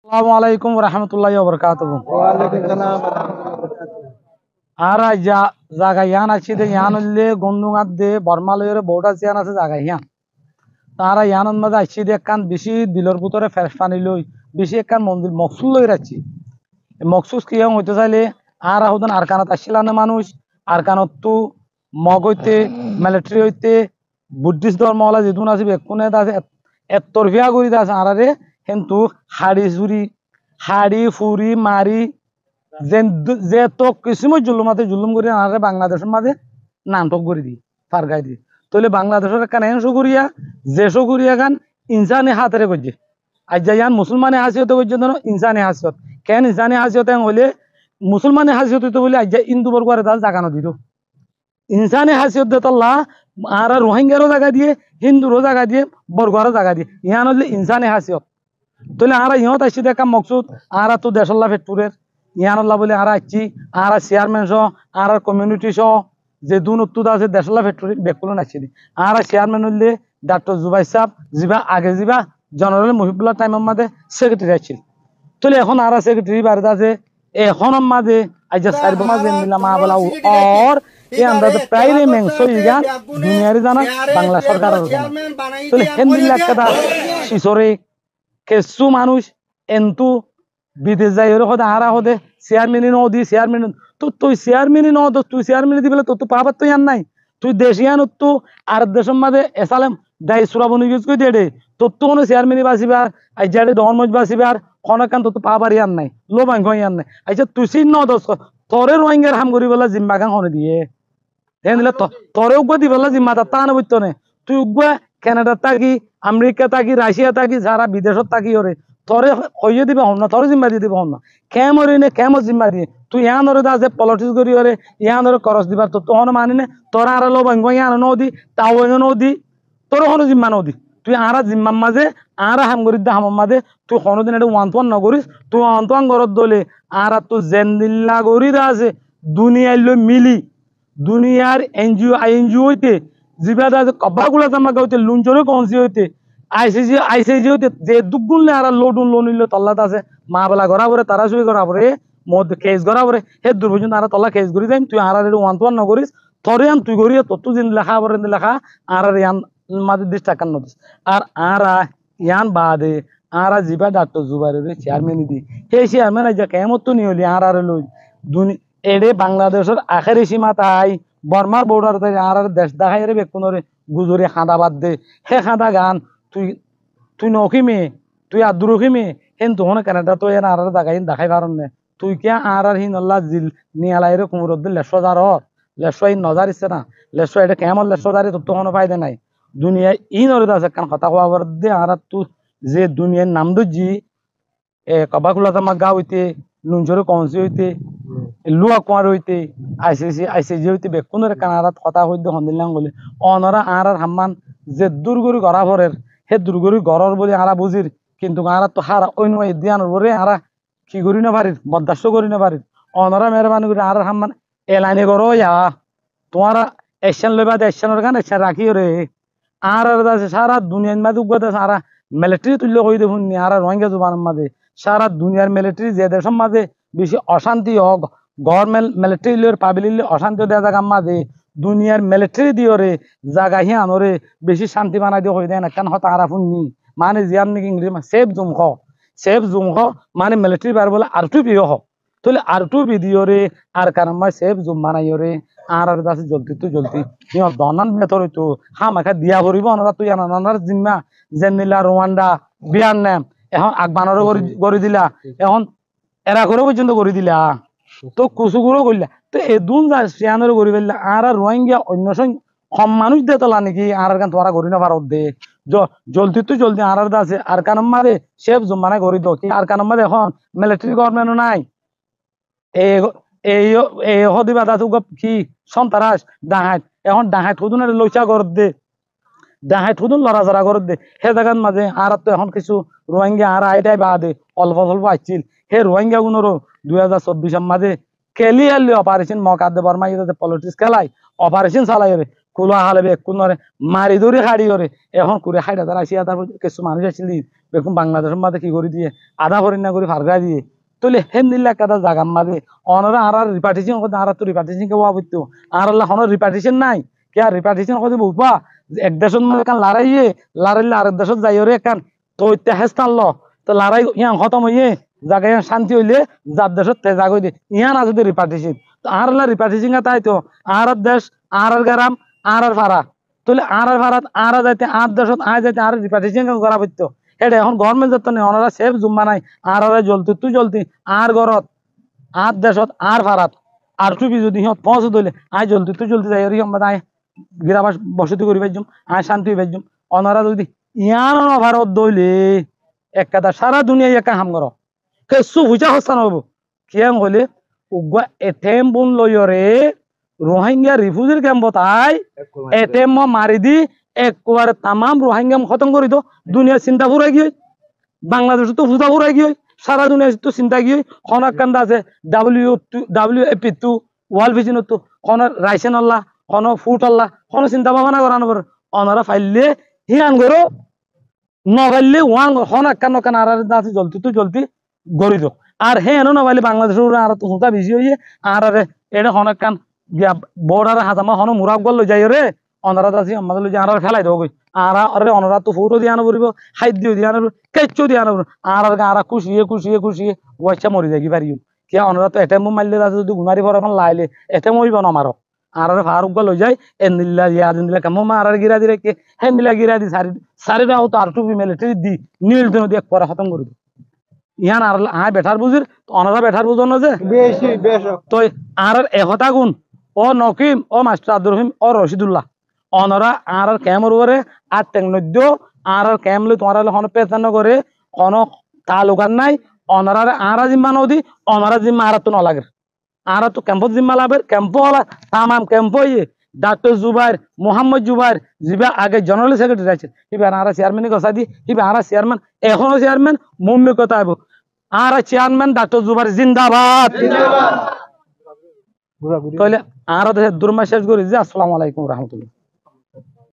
আসসালামু আলাইকুম রহমতুল্লাহি ওয়া বারাকাতুহু। আর জায়গা ইয়ান আছে দে ইয়ান হইলে গন্ডুঙাত দে বর্মালয়ের বোর্ডার ইয়ান আছে জায়গা ইয়ান তারা ইয়ানোর মাঝে আসছি দে কান বেশি দিলর ভিতরে ফেরস্তানি লই বেশি একখান মন্দির মকসুদ লই রাখছি মকসুদ কি হইতে চাইলে আর আহুদান আরকানাত আসছিলানে মানুষ আরকানত তো মগ হইতে মিলিটারি হইতে বুদ্ধিস্ট ধর্ম হলা যেদুন আছে বেকুনে আছে এত্তরফিয়া করি আছে আরারে কিন্তু হাড়ি ফুরি মারি যে তো কিসমত জুলুমাতে জুলুম করি আনারে বাংলাদেশের মাঝে নাটক করে দি ফারগাই দি তাহলে বাংলাদেশের কান এনশো করিয়া যেশো করিয়া গান ইনসানি হাতেরে করছে আজ যাইয়ান মুসলমানে হাসিয়তে করছে ধরো ইনসানি হাসিয়ত কেন ইনসানি হাসিয়তে হলে মুসলমানে হাসিয়ত হইতে বলে আজ হিন্দু বর্গরে তার জাগানো দিত ইনসানি হাসিয়ত দেতল্লাহ আর রোহিঙ্গারও জায়গা দিয়ে হিন্দুরও জায়গা দিয়ে বর্গরও জায়গা দিয়ে ইহান হলে ইনসানি হাসিয়ত তাহলে আর ইহত আসছি দেখা মকসুদ আর তো দেশল্লা ফেটপুরের ইয়ানুল্লাহ বলে আর আসছি আর চেয়ারম্যান সহ আর কমিউনিটি সহ যে দুন উত্তর আছে দেশল্লা ফেটপুরি বেকুলন আসছি আর চেয়ারম্যান হইলে ডাক্তার জুবাই সাহ যিবা আগে যিবা জেনারেল মহিবুল্লাহ টাইমের মাঝে সেক্রেটারি আসছিল তাহলে এখন আর সেক্রেটারি বাড়িতে আছে এখন মাঝে আজ সার্ব মাঝে মিলাম বলা और ये अंदर प्राय मेंसो इगा दुनियारी जाना बांग्ला सरकार तो हिंदी लाखा शिशोरे केसु मानुष एंतु विदेश जाय হদে আরা হদে চেয়ারম্যান নদি চেয়ারম্যান তো তুই চেয়ারম্যান নদ তুই চেয়ারম্যান দিবলে তো পাবার তো ইয়ান নাই তুই দেশিয়ান তো আর দেশের মাঝে এসালাম দাই সুরাবনি ইউজ করে দে তো তো কোনো চেয়ারম্যান বাসিবার আই জাড়ে ডনমজ বাসিবার কোনকান তো পাবার ইয়ান নাই লো বাঙ্গ ইয়ান নাই আচ্ছা তুই সিন নদ তোরে রোহিঙ্গার হাম করি বলা জিম্মা গান হনে দিয়ে দেন দিলে তোরে উগ্র দিবলা জিম্মা তা না বুঝতো না তুই উগ্র কানাডা থাকি আমেরিকা থাকি রাশিয়া থাকি যারা বিদেশত থাকি ওরে তোরে হইয়ে দিবে হন না তোরে জিম্মা দিয়ে দিবে হন না কেমরি নে কেম জিম্মা দিয়ে তুই ইয়ান ওরে দা যে পলিটিক্স করি ওরে ইয়ান ওরে করস দিবার তো তখন মানি নে তোরা আর লো বাঙ্গ ইয়ান নদি তাও নদি তোর হনো জিম্মা নদি তুই আরা জিম্মার মাঝে আরা হাম করি দা হামার মাঝে তুই কোনোদিন এটা ওয়ান তোয়ান নকরিস তুই ওয়ান তোয়ান গরত দলে আর তো জেন্দিল্লা করি দা আছে দুনিয়ার লো মিলি দুনিয়ার এনজিও আইএনজিও হইতে জিবাদা কবাগুলা জামা গাইতে লুঞ্জরে কনসি হইতে আইসিজি হইতে যে দুগুনলে আর লোডুন লোনিলে তল্লাত আছে মা বেলা গড়া পরে তারা শুই গড়া পরে মদ কেস গড়া পরে হে দুর্বজন আর তল্লা কেস করি যাইম তুই আর ওয়ান তোয়ান নকরিস তোরে আন তুই করি তত দিন লেখা পরে লেখা আর ইয়ান মাঝে দিস টাকা নদিস আর ইয়ান বাদে আর জিবা ডাক্তার জুবাইরের চেয়ারম্যান দি সেই চেয়ারম্যান আজ কেমত তো নিয়লি আর লই এডে বাংলাদেশের আখেরি সীমা তাই বর্মার বর্ডার তাই আর দেশ দেখাই রে বেকুনরে গুজরে খাঁদা বাদ দে হে খাঁদা গান তুই তুই নখিমে তুই আদুরখিমে হেন তো হনে কানাডা তো এন আর জায়গায় দেখাই পারন নে তুই কে আর হিন আল্লাহ জিল নিয়ালাই রে কুমরদ লেশো যার লেশো ইন নজার ইচ্ছে না লেশো এটা কেমন লেশো যারে তো কোনো ফায়দা নাই দুনিয়া ইন ওরে আছে কান কথা কওয়ার দে আর তুই যে দুনিয়ার নাম দুজি কবাকুলা তামা গা হইতে লুঞ্জরে কনসি হইতে লুয়া কুয়ার হইতে আইসিজি হইতে বেকুনের কানারাত কথা হইতে হন্দিলাম বলে অনরা আর হাম্মান যে দুর্গরি গড়া ভরের হে দুর্গরি গড়র বলে আরা বুঝির কিন্তু আরা তো হারা অন্য দিয়ানোর বলে আরা কি করি না পারির বরদাস্ত করি না পারির অনরা মেহরবানি করে আর হাম্মান এলাইনে করো ইয়া তোমারা একশন লইবা একশনের গান একশন রাখি রে আর সারা দুনিয়ার মাঝে উগ্র আছে আর মিলিটারি তুল্য কই দেখুন আর রোহিঙ্গা জুবানের মাঝে সারা দুনিয়ার মিলিটারি যে দেশের মাঝে বেশি অশান্তি হোক গভর্নমেন্ট মিলিটারি পাবলিক অশান্তি দেওয়া জায়গা মাঝে দুনিয়ার মিলিটারি দিও রে জায়গা হি আনোরে বেশি শান্তি বানাই দিয়ে হয়ে দেয় না কেন হতা আরা শুননি মানে জিয়ান নাকি ইংরেজি সেফ জুম খ মানে মিলিটারি বার বলে আর টু পিও হোক তাহলে আর টু ভিডিও রে আর কারণ সেফ জুম বানাইও রে আর আছে জলদি তো জলদি ইহত দনান বেতর হইতো হামাখা দিয়া ভরিব ওনারা তুই আনার জিম্মা জেনিলা রোয়ান্ডা ভিয়েতনাম এখন আকবানরও গড়ি দিলা এখন এরা করে পর্যন্ত করে দিলা তো কুচুগুলো করলা তো এদুন যা সিয়ানোর গড়ি ফেললা আর রোহিঙ্গা অন্য কম মানুষ দে তোলা নাকি আর গান তোমারা গড়ি না ভারত দে জলদি তো জলদি আর আছে আর কারণ মারে সেফ জুম মানে গড়ি দো কি আর কারণ মারে এখন মিলিটারি গভর্নমেন্টও নাই এই হদিবা দাতু কি সন্তারাস ডাহাত এখন ডাহাত হুদুন লইচা গড় দে ডাহাত হুদুন লড়াচড়া গড় দে সে জায়গার মাঝে আর তো এখন কিছু রোহিঙ্গা আর আইটাই বাদে অল্প স্বল্প আসছিল সেই রোহিঙ্গা গুণরও 2024 মাঝে ক্লিয়ারলি অপারেশন মকাদ্দে বর্মা পলিটিক্স খেলাই অপারেশন চালাই রে কুলা হালে বেকুন নরে মারি ধরে হাড়ি করে এখন করে হাইটা তারা আসিয়া তারপর কিছু মানুষ আসছিলি বেকুন বাংলাদেশের মাঝে কি করে দিয়ে আধা হরিণা করে ফারগা দিয়ে তুলে হেমদিল্লা কাদা জাগাম মারে অনরা আর রিপার্টিশন করতে আর তো রিপার্টিশন কে বাবুত্ব আর আল্লাহ হন রিপার্টিশন নাই কে আর রিপার্টিশন করতে বুঝবা এক দেশের মধ্যে কান লড়াইয়ে লড়াইলে আরেক দেশত যাইরে কান তো ইতিহাস ল তো লড়াই ইয়াং খতম হইয়ে জায়গায় শান্তি হইলে যার দেশত তেজা কই দে ইয়ান আছে তো রিপার্টিশন তো আর আল্লাহ রিপার্টিশন তাই তো আর দেশ আর গ্রাম আর ফারা তুলে আর ফারাত আর যাইতে আর দেশত আয় যাইতে আর রিপার্টিশন করা পড়তো এটা এখন গভর্নমেন্ট যত নেই ওনারা সেফ জুম্মা নাই আর জ্বলতি তুই জ্বলতি আর ঘরত আর দেশত আর ফারাত আর টুপি যদি সিহঁত পৌঁছ দিলে আয় জ্বলতি তুই জ্বলতি যাই সম্বাদ আয় গিরাবাস বসতি করি পাইজুম আয় শান্তি পাইজুম ওনারা যদি ইয়ান ভারত দইলে এক কথা সারা দুনিয়া একা হাম কর কেসু বুঝা হস্তা নহব কিয়াং হলে উগা এটেম বুন লয়রে রোহিঙ্গা রিফিউজির ক্যাম্পত আই এটেম মারি দি একবারে তামাম রোহিঙ্গা খতম করি তো দুনিয়া চিন্তা ফুরাই গিয়ে বাংলাদেশ তো ফুটা ফুরাই গিয়ে সারা দুনিয়া তো চিন্তা গিয়ে খনাক কান্দা আছে WFP2 ওয়ার্ল্ড ভিশন তো খন রাইসেন আল্লাহ খন ফুট আল্লাহ খন চিন্তা ভাবনা করানো পর অনারা ফাইলে হিয়ান করো নগাইলে ওয়ান খনাক কান আর আছে জলতি তো জলতি গড়ি দো আর হে এনো নগাইলে বাংলাদেশের আর তো হুঁতা বেশি হইয়ে আর এটা খনাক কান বর্ডার হাজামা হন মুরাব গল যাই রে অনারা আছে আমাদের লই আর ফেলাই দেবো কই আর আরে অনারা তো ফটো দিয়ে আনো পড়িব খাদ্য দিয়ে আনো কেচ্চো দিয়ে আনো আর খুশিয়ে ওয়াইছা মরি যাই কি পারিও কি অনারা তো এটা মারলে আছে যদি গুনারি ভর এখন লাইলে এটা মরিব না আমারও আর ফারুক গল যাই এন্দিল্লা ইয়াদ দিলা কাম মা আর গিরা দিলে কে হেন্দিলা গিরা দি সারিটাও তো আর টুপি মিলিটারি দি নীল দিন দিয়ে পরে খতম করে দিও ইয়ান আর আয় বেঠার বুঝির অনারা বেঠার বুঝো না যে বেশি তো আর একতা গুণ ও নকিম ও মাস্টার আব্দুর রহিম ও রশিদুল্লাহ অনরা আর ক্যামের উপরে আর টেকনদ্য আর ক্যামলে তোমার হন পেছান করে কোন তালুকার নাই অনরার আর জিম্মা নদী অনরা জিম্মা আর তো নলাগের আর তো ক্যাম্পত জিম্মা লাভের ক্যাম্প হলা তামাম ক্যাম্প ইয়ে ডাক্তার জুবাইর মোহাম্মদ জুবাইর যিবা আগে জেনারেল সেক্রেটারি আছে হিবার আর চেয়ারম্যান কথা দি হিবার আর চেয়ারম্যান এখনো চেয়ারম্যান মুম্মি কথা আইব আর চেয়ারম্যান ডাক্তার জুবাইর জিন্দাবাদ তাহলে আর দুর্মা শেষ করি যে আসসালামু আলাইকুম রহমতুল্লাহ।